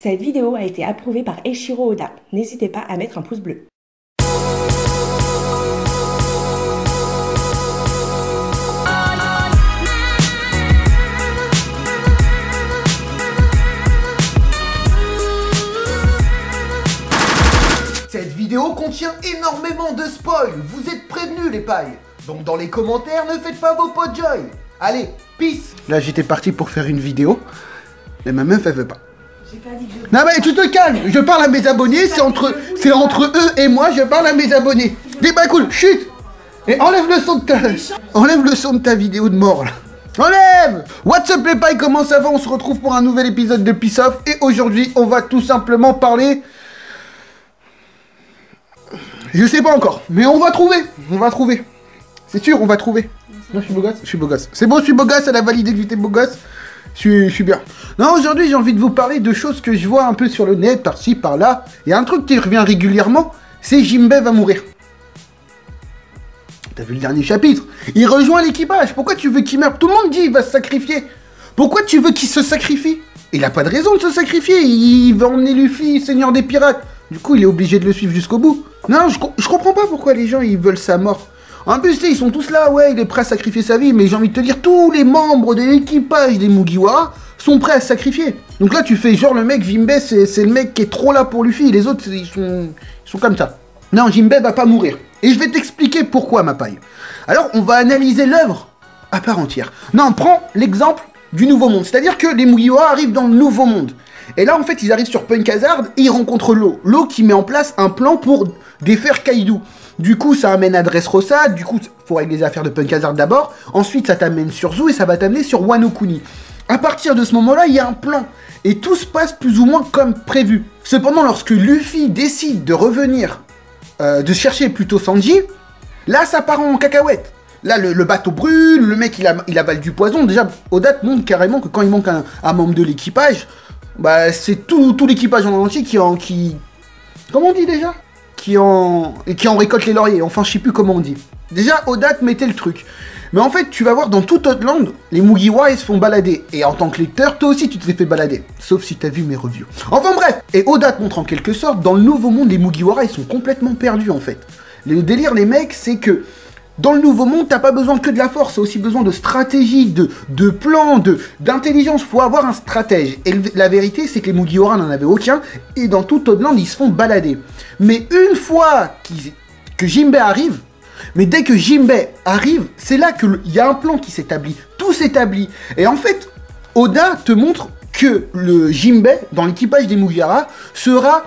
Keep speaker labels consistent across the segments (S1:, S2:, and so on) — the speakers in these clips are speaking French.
S1: Cette vidéo a été approuvée par Eiichiro Oda. N'hésitez pas à mettre un pouce bleu.
S2: Cette vidéo contient énormément de spoil, vous êtes prévenus les pailles. Donc dans les commentaires, ne faites pas vos potes joy. Allez, peace. Là j'étais parti pour faire une vidéo, mais ma meuf elle veut pas. J'ai pas dit que je... Non mais tu te calmes, je parle à mes abonnés, c'est entre eux et moi, je parle à mes abonnés. Débat cool, chut. Et enlève le son de ta vidéo de mort là. Enlève. What's up les pailles, comment ça va? On se retrouve pour un nouvel épisode de Peace Off. Et aujourd'hui on va tout simplement parler... Je sais pas encore, mais on va trouver. C'est sûr, on va trouver. Non, je suis beau gosse. Je suis beau gosse. C'est bon, je suis beau gosse, elle a validé que j'étais beau gosse. Je suis bien. Non, aujourd'hui, j'ai envie de vous parler de choses que je vois un peu sur le net, par-ci, par-là. Il y a un truc qui revient régulièrement, c'est Jinbei va mourir. T'as vu le dernier chapitre? Il rejoint l'équipage. Pourquoi tu veux qu'il meure? Tout le monde dit qu'il va se sacrifier. Pourquoi tu veux qu'il se sacrifie? Il a pas de raison de se sacrifier. Il va emmener Luffy, seigneur des pirates. Du coup, il est obligé de le suivre jusqu'au bout. Non, je comprends pas pourquoi les gens, ils veulent sa mort. En plus, ils sont tous là, ouais, il est prêt à sacrifier sa vie, mais j'ai envie de te dire, tous les membres de l'équipage des Mugiwara sont prêts à se sacrifier. Donc là, tu fais genre, le mec, Jinbei, c'est le mec qui est trop là pour Luffy, les autres, ils sont comme ça. Non, Jinbei va pas mourir. Et je vais t'expliquer pourquoi, ma paille. Alors, on va analyser l'œuvre à part entière. Non, prends l'exemple du Nouveau Monde. C'est-à-dire que les Mugiwara arrivent dans le Nouveau Monde. Et là, en fait, ils arrivent sur Punk Hazard et ils rencontrent Law. Law qui met en place un plan pour défaire Kaido. Du coup, ça amène à Dressrosa. Du coup, faut régler les affaires de Punk Hazard d'abord. Ensuite, ça t'amène sur Zou et ça va t'amener sur Wano Kuni. À partir de ce moment-là, il y a un plan. Et tout se passe plus ou moins comme prévu. Cependant, lorsque Luffy décide de revenir, de chercher plutôt Sanji, là, ça part en cacahuète. Là, le bateau brûle, le mec, il avale du poison. Déjà, Oda te montre carrément que quand il manque un membre de l'équipage, bah, c'est tout l'équipage en entier qui... Comment on dit déjà? Qui en récolte les lauriers. Enfin, je sais plus comment on dit. Déjà, Oda te mettait le truc. Mais en fait, tu vas voir, dans toute Outland, les Mugiwara, ils se font balader. Et en tant que lecteur, toi aussi, tu te les fais balader. Sauf si t'as vu mes reviews. Enfin bref. Et Oda te montre en quelque sorte, dans le Nouveau Monde, les Mugiwara, ils sont complètement perdus, en fait. Le délire, les mecs, c'est que... Dans le Nouveau Monde, t'as pas besoin que de la force, t'as aussi besoin de stratégie, de plan, d'intelligence. Faut avoir un stratège. Et la vérité, c'est que les Mugiwara n'en avaient aucun. Et dans tout Outland, ils se font balader. Mais une fois que Jinbei arrive, mais dès que Jinbei arrive, c'est là qu'il y a un plan qui s'établit. Tout s'établit. Et en fait, Oda te montre que le Jinbei, dans l'équipage des Mugiwara, sera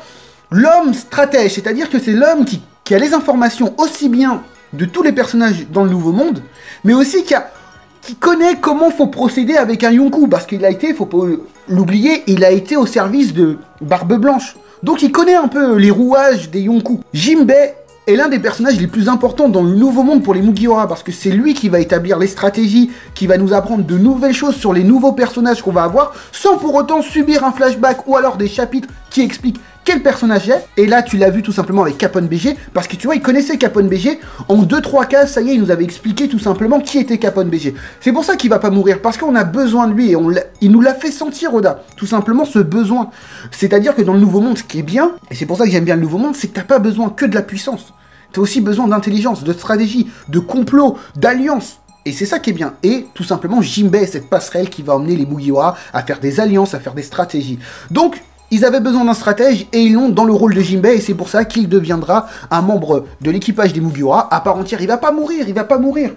S2: l'homme stratège. C'est-à-dire que c'est l'homme qui a les informations aussi bien de tous les personnages dans le Nouveau Monde, mais aussi qui connaît comment faut procéder avec un Yonkou, parce qu'il a été, faut pas l'oublier, il a été au service de Barbe Blanche. Donc il connaît un peu les rouages des Yonkou. Jinbei est l'un des personnages les plus importants dans le Nouveau Monde pour les Mugiwara, parce que c'est lui qui va établir les stratégies, qui va nous apprendre de nouvelles choses sur les nouveaux personnages qu'on va avoir, sans pour autant subir un flashback ou alors des chapitres qui expliquent quel personnage est. Et là, tu l'as vu tout simplement avec Capone BG, parce que tu vois, il connaissait Capone BG. En 2-3 cases, ça y est, il nous avait expliqué tout simplement qui était Capone BG. C'est pour ça qu'il va pas mourir, parce qu'on a besoin de lui, et il nous l'a fait sentir, Oda. Tout simplement, ce besoin. C'est-à-dire que dans le Nouveau Monde, ce qui est bien, et c'est pour ça que j'aime bien le Nouveau Monde, c'est que t'as pas besoin que de la puissance. T'as aussi besoin d'intelligence, de stratégie, de complot, d'alliance. Et c'est ça qui est bien. Et tout simplement, Jinbei est cette passerelle qui va emmener les Mugiwara à faire des alliances, à faire des stratégies. Donc, ils avaient besoin d'un stratège et ils l'ont dans le rôle de Jinbei, et c'est pour ça qu'il deviendra un membre de l'équipage des Mugiwara à part entière. Il va pas mourir.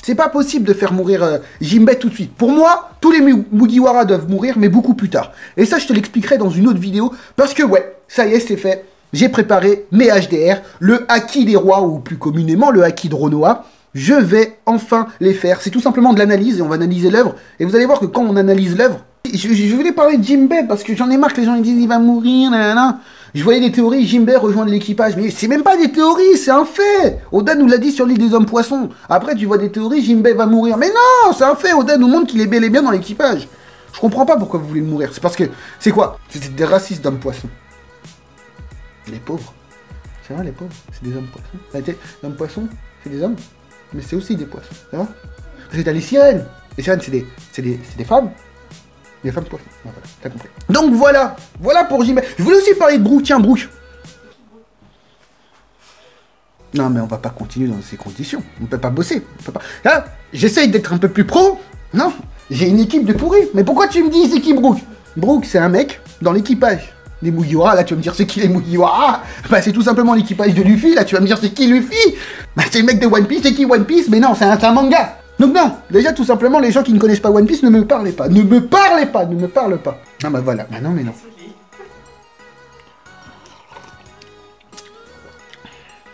S2: C'est pas possible de faire mourir Jinbei tout de suite. Pour moi, tous les Mugiwara doivent mourir, mais beaucoup plus tard. Et ça, je te l'expliquerai dans une autre vidéo, parce que ouais, ça y est, c'est fait. J'ai préparé mes HDR, le Haki des rois, ou plus communément le Haki de Renoa. Je vais enfin les faire. C'est tout simplement de l'analyse, et on va analyser l'œuvre. Et vous allez voir que quand on analyse l'œuvre, je voulais parler de Jinbei, parce que j'en ai marre que les gens ils disent il va mourir, nanana. Je voyais des théories, Jinbei rejoindre l'équipage, mais c'est même pas des théories, c'est un fait. Oda nous l'a dit sur l'île des hommes poissons. Après tu vois des théories, Jinbei va mourir. Mais non, c'est un fait, Oda nous montre qu'il est bel et bien dans l'équipage. Je comprends pas pourquoi vous voulez le mourir. C'est parce que, c'est quoi? C'est des racistes d'hommes poissons. Les pauvres. C'est vrai, les pauvres, c'est des hommes poissons. Les hommes poissons, c'est des hommes, mais c'est aussi des poissons, ça va? Parce que t'as les sirènes. Les sirènes, c'est des femmes. Les femmes toi. Bon, voilà, t'as compris. Donc voilà. Voilà pour Jim. Je voulais aussi parler de Brooke. Tiens, Brooke. Non, mais on va pas continuer dans ces conditions. On peut pas bosser. On peut pas... Là, j'essaye d'être un peu plus pro. Non, j'ai une équipe de pourris. Mais pourquoi tu me dis c'est qui Brooke? Brooke, c'est un mec dans l'équipage des Mugiwara. Là, tu vas me dire c'est qui les Mugiwara? Bah, c'est tout simplement l'équipage de Luffy. Là, tu vas me dire c'est qui Luffy? Bah, c'est le mec de One Piece. C'est qui One Piece? Mais non, c'est un manga. Donc non, déjà tout simplement, les gens qui ne connaissent pas One Piece, ne me parlez pas. Ne me parlez pas, ne me parlent pas. Ah bah voilà, bah non mais non.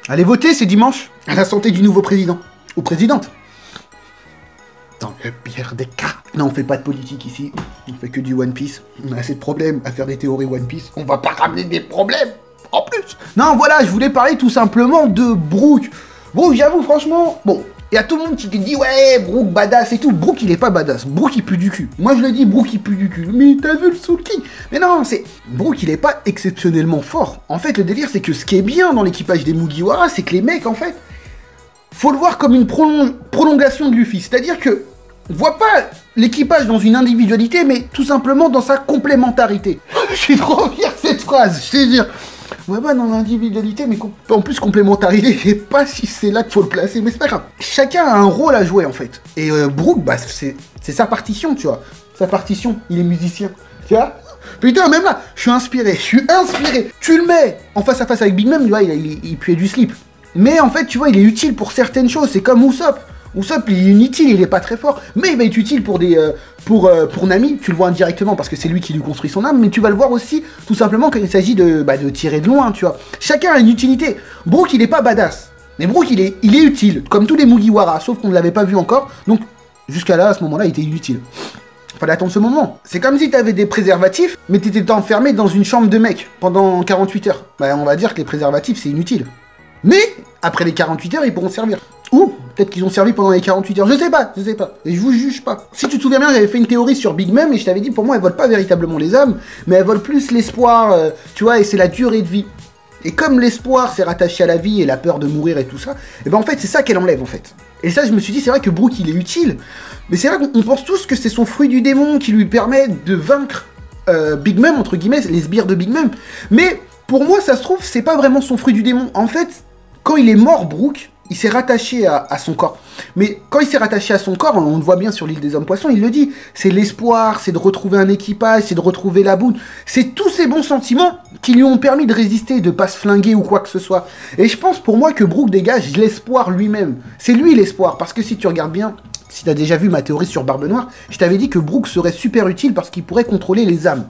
S2: Allez voter, c'est dimanche, à la santé du nouveau président. Ou présidente. Dans le pire des cas. Non, on fait pas de politique ici. On fait que du One Piece. On a assez de problèmes à faire des théories One Piece. On va pas ramener des problèmes, en plus. Non, voilà, je voulais parler tout simplement de Brooke. Brooke, j'avoue, franchement, bon... Il y a tout le monde qui te dit ouais, Brooke badass et tout. Brooke il est pas badass. Brooke il pue du cul. Moi je le dis, Brooke il pue du cul. Mais t'as vu le Soul King? Mais non, c'est... Brooke il est pas exceptionnellement fort. En fait le délire c'est que ce qui est bien dans l'équipage des Mugiwara, c'est que les mecs en fait, faut le voir comme une prolongation de Luffy. C'est-à-dire que, voit pas l'équipage dans une individualité, mais tout simplement dans sa complémentarité. Je suis trop fier de cette phrase, je te jure. Ouais, bah, dans l'individualité, mais en plus complémentarité, je sais pas si c'est là qu'il faut le placer, mais c'est pas grave. Chacun a un rôle à jouer, en fait. Et Brooke, bah, c'est sa partition, tu vois. Sa partition, il est musicien, tu vois. Putain, même là, je suis inspiré. Tu le mets en face à face avec Big Mom, tu vois, il puait du slip. Mais en fait, tu vois, il est utile pour certaines choses, c'est comme Usopp. Usopp, il est inutile, il est pas très fort, mais il va être utile pour des... Pour Nami, tu le vois indirectement parce que c'est lui qui lui construit son âme, mais tu vas le voir aussi tout simplement quand il s'agit de tirer de loin, tu vois. Chacun a une utilité. Brooke, il est pas badass, mais Brooke, il est utile, comme tous les Mugiwara, sauf qu'on ne l'avait pas vu encore, donc jusqu'à là, à ce moment-là, il était inutile. Fallait attendre ce moment. C'est comme si t'avais des préservatifs, mais t'étais enfermé dans une chambre de mec pendant 48 heures. Bah, on va dire que les préservatifs, c'est inutile. Mais, après les 48 heures, ils pourront servir. Ou, peut-être qu'ils ont servi pendant les 48 heures, je sais pas. Et je vous juge pas. Si tu te souviens bien, j'avais fait une théorie sur Big Mom, et je t'avais dit, pour moi, elle vole pas véritablement les âmes, mais elle vole plus l'espoir, tu vois, et c'est la durée de vie. Et comme l'espoir, c'est rattaché à la vie, et la peur de mourir et tout ça, et ben en fait, c'est ça qu'elle enlève, en fait. Et ça, je me suis dit, c'est vrai que Brooke, il est utile, mais c'est vrai qu'on pense tous que c'est son fruit du démon qui lui permet de vaincre Big Mom, entre guillemets, les sbires de Big Mom. Mais, pour moi, ça se trouve, c'est pas vraiment son fruit du démon. En fait, quand il est mort, Brooke, il s'est rattaché à son corps. Mais quand il s'est rattaché à son corps, on le voit bien sur l'île des hommes poissons, il le dit, c'est l'espoir, c'est de retrouver un équipage, c'est de retrouver la boune. C'est tous ces bons sentiments qui lui ont permis de résister, de pas se flinguer ou quoi que ce soit. Et je pense pour moi que Brooke dégage l'espoir lui-même. C'est lui l'espoir, parce que si tu regardes bien, si t'as déjà vu ma théorie sur Barbe Noire, je t'avais dit que Brooke serait super utile parce qu'il pourrait contrôler les âmes.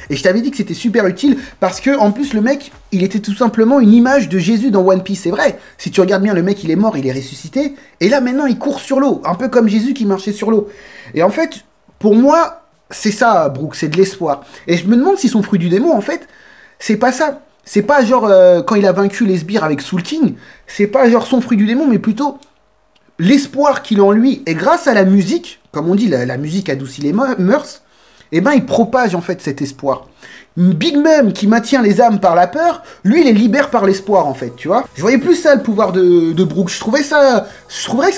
S2: Et je t'avais dit que c'était super utile parce que, en plus, le mec, il était tout simplement une image de Jésus dans One Piece. C'est vrai, si tu regardes bien, le mec, il est mort, il est ressuscité, et là, maintenant, il court sur l'eau, un peu comme Jésus qui marchait sur l'eau. Et en fait, pour moi, c'est ça, Brooke, c'est de l'espoir. Et je me demande si son fruit du démon, en fait, c'est pas ça. C'est pas genre, quand il a vaincu les sbires avec Soul King, c'est pas genre son fruit du démon, mais plutôt l'espoir qu'il a en lui. Et grâce à la musique, comme on dit, la musique adoucit les mœurs, eh ben, il propage en fait cet espoir. Big Mom qui maintient les âmes par la peur, lui, il les libère par l'espoir en fait, tu vois. Je voyais plus ça, le pouvoir de Brooke. Je trouverais que ça,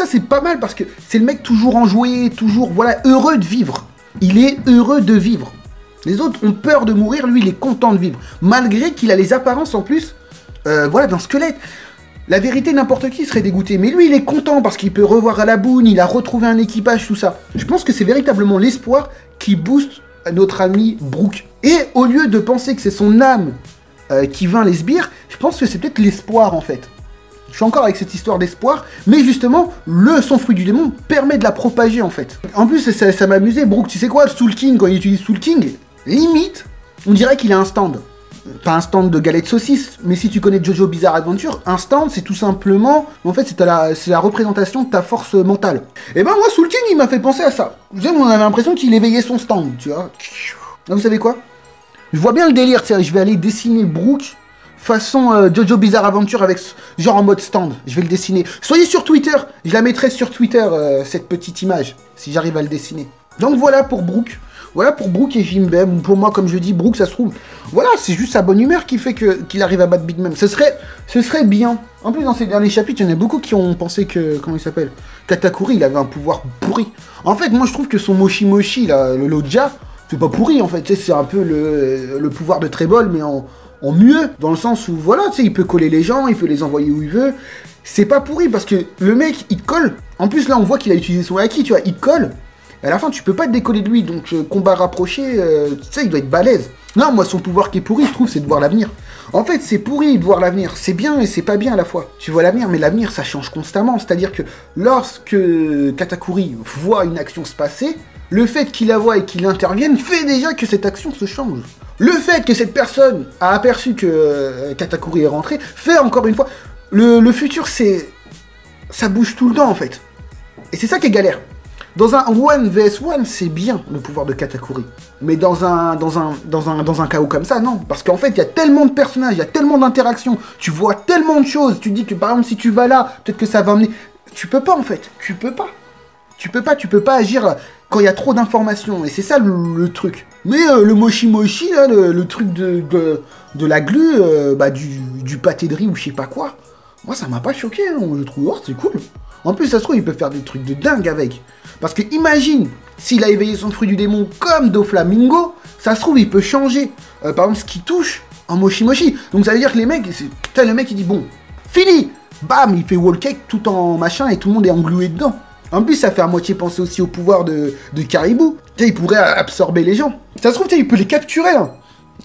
S2: c'est pas mal parce que c'est le mec toujours enjoué, toujours, voilà, heureux de vivre. Il est heureux de vivre. Les autres ont peur de mourir, lui, il est content de vivre. Malgré qu'il a les apparences en plus, voilà, d'un squelette. La vérité, n'importe qui serait dégoûté. Mais lui, il est content parce qu'il peut revoir à la boune, il a retrouvé un équipage, tout ça. Je pense que c'est véritablement l'espoir qui booste notre ami Brooke. Et au lieu de penser que c'est son âme qui vainc les sbires, je pense que c'est peut-être l'espoir, en fait. Je suis encore avec cette histoire d'espoir, mais justement, son fruit du démon permet de la propager, en fait. En plus, ça m'amusait, Brooke, tu sais quoi, Soul King, quand il utilise Soul King, limite, on dirait qu'il a un stand. Pas un stand de galettes saucisses, mais si tu connais Jojo Bizarre Adventure, un stand, c'est tout simplement... En fait, c'est la représentation de ta force mentale. Et ben moi, Soul King, il m'a fait penser à ça. On avait l'impression qu'il éveillait son stand, tu vois. Là, vous savez quoi? Je vois bien le délire, tu sais, je vais aller dessiner Brooke façon Jojo Bizarre Adventure avec genre en mode stand. Je vais le dessiner. Soyez sur Twitter, je la mettrai sur Twitter, cette petite image, si j'arrive à le dessiner. Donc voilà pour Brooke. Voilà pour Brooke et Jinbei. Pour moi, comme je dis, Brooke, ça se trouve... Voilà, c'est juste sa bonne humeur qui fait qu'il arrive à battre Big Mom. Ce serait bien. En plus, dans ces derniers chapitres, il y en a beaucoup qui ont pensé que... Comment il s'appelle? Katakuri, il avait un pouvoir pourri. En fait, moi, je trouve que son Moshi Moshi, là, le Lodja, C'est pas pourri en fait, tu sais, c'est un peu le pouvoir de Trébol, mais en mieux, dans le sens où voilà, tu sais, il peut coller les gens, il peut les envoyer où il veut. C'est pas pourri parce que le mec, il colle. En plus, là, on voit qu'il a utilisé son haki, tu vois, il colle. Et à la fin, tu peux pas te décoller de lui, donc combat rapproché, tu sais, il doit être balèze. Non, moi, son pouvoir qui est pourri, je trouve, c'est de voir l'avenir. En fait, c'est pourri de voir l'avenir. C'est bien et c'est pas bien à la fois. Tu vois l'avenir, mais l'avenir, ça change constamment. C'est-à-dire que lorsque Katakuri voit une action se passer, le fait qu'il la voit et qu'il intervienne fait déjà que cette action se change. Le fait que cette personne a aperçu que Katakuri est rentré fait encore une fois... Le futur, c'est... ça bouge tout le temps, en fait. Et c'est ça qui est galère. Dans un 1 vs 1, c'est bien, le pouvoir de Katakuri. Mais dans un chaos comme ça, non. Parce qu'en fait, il y a tellement de personnages, il y a tellement d'interactions, tu vois tellement de choses, tu dis que, par exemple, si tu vas là, peut-être que ça va amener... Tu peux pas, en fait. Tu peux pas. Tu peux pas agir quand il y a trop d'informations. Et c'est ça, le truc. Mais le moshi-moshi, là, le truc de la glu, du pâté de riz ou je sais pas quoi... Moi, ça m'a pas choqué, hein. Je trouve, oh, c'est cool. En plus, ça se trouve, il peut faire des trucs de dingue avec. Parce que imagine, s'il a éveillé son fruit du démon comme Doflamingo, ça se trouve, il peut changer, par exemple, ce qui touche en Moshi Moshi. Donc ça veut dire que les mecs, putain, le mec, il dit, bon, fini. Bam, il fait wall cake tout en machin et tout le monde est englué dedans. En plus, ça fait à moitié penser aussi au pouvoir de Caribou. Tu sais, il pourrait absorber les gens. Ça se trouve, tu sais, il peut les capturer, hein.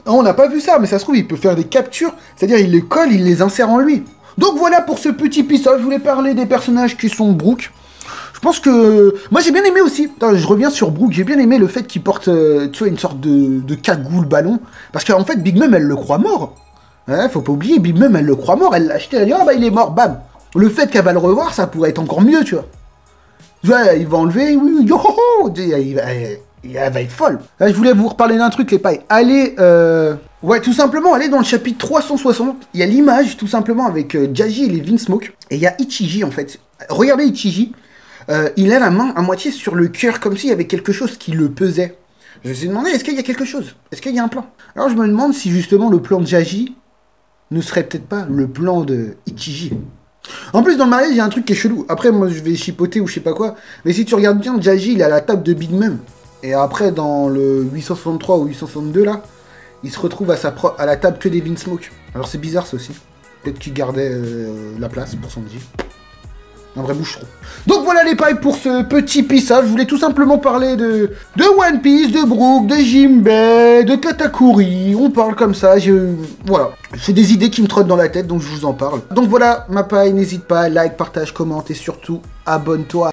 S2: On n'a pas vu ça, mais ça se trouve, il peut faire des captures. C'est-à-dire, il les colle, il les insère en lui. Donc voilà pour ce petit épisode, je voulais parler des personnages qui sont Brook. Je pense que... Moi j'ai bien aimé aussi, attends, je reviens sur Brook, j'ai bien aimé le fait qu'il porte tu vois, une sorte de cagoule ballon. Parce qu'en fait Big Mom elle le croit mort. Ouais, faut pas oublier, Big Mom elle le croit mort, elle l'a acheté, elle dit « Ah bah il est mort, bam !» Le fait qu'elle va le revoir, ça pourrait être encore mieux, tu vois. Tu vois, il va enlever, oui, yo ho ho, elle va être folle. Là, je voulais vous reparler d'un truc, les pailles. Allez, ouais, tout simplement, allez dans le chapitre 360. Il y a l'image, tout simplement, avec Jaji et les Vinsmoke. Et il y a Ichiji, en fait. Regardez Ichiji. Il a la main à moitié sur le cœur, comme s'il y avait quelque chose qui le pesait. Je me suis demandé, est-ce qu'il y a quelque chose? Est-ce qu'il y a un plan? Alors, je me demande si, justement, le plan de Jaji ne serait peut-être pas le plan de Ichiji. En plus, dans le mariage, il y a un truc qui est chelou. Après, moi, je vais chipoter ou je sais pas quoi. Mais si tu regardes bien, Jaji, il est à la table de Big Mom. Et après, dans le 863 ou 862, là, il se retrouve à la table que des Vinsmoke. Alors c'est bizarre, ça aussi. Peut-être qu'il gardait la place pour Sanji. Un vrai boucheron. Donc voilà les pailles pour ce petit pissage. Je voulais tout simplement parler de One Piece, de Brook, de Jinbei, de Katakuri. On parle comme ça. Voilà. C'est des idées qui me trottent dans la tête, donc je vous en parle. Donc voilà, ma paille, n'hésite pas, like, partage, commente et surtout, abonne-toi.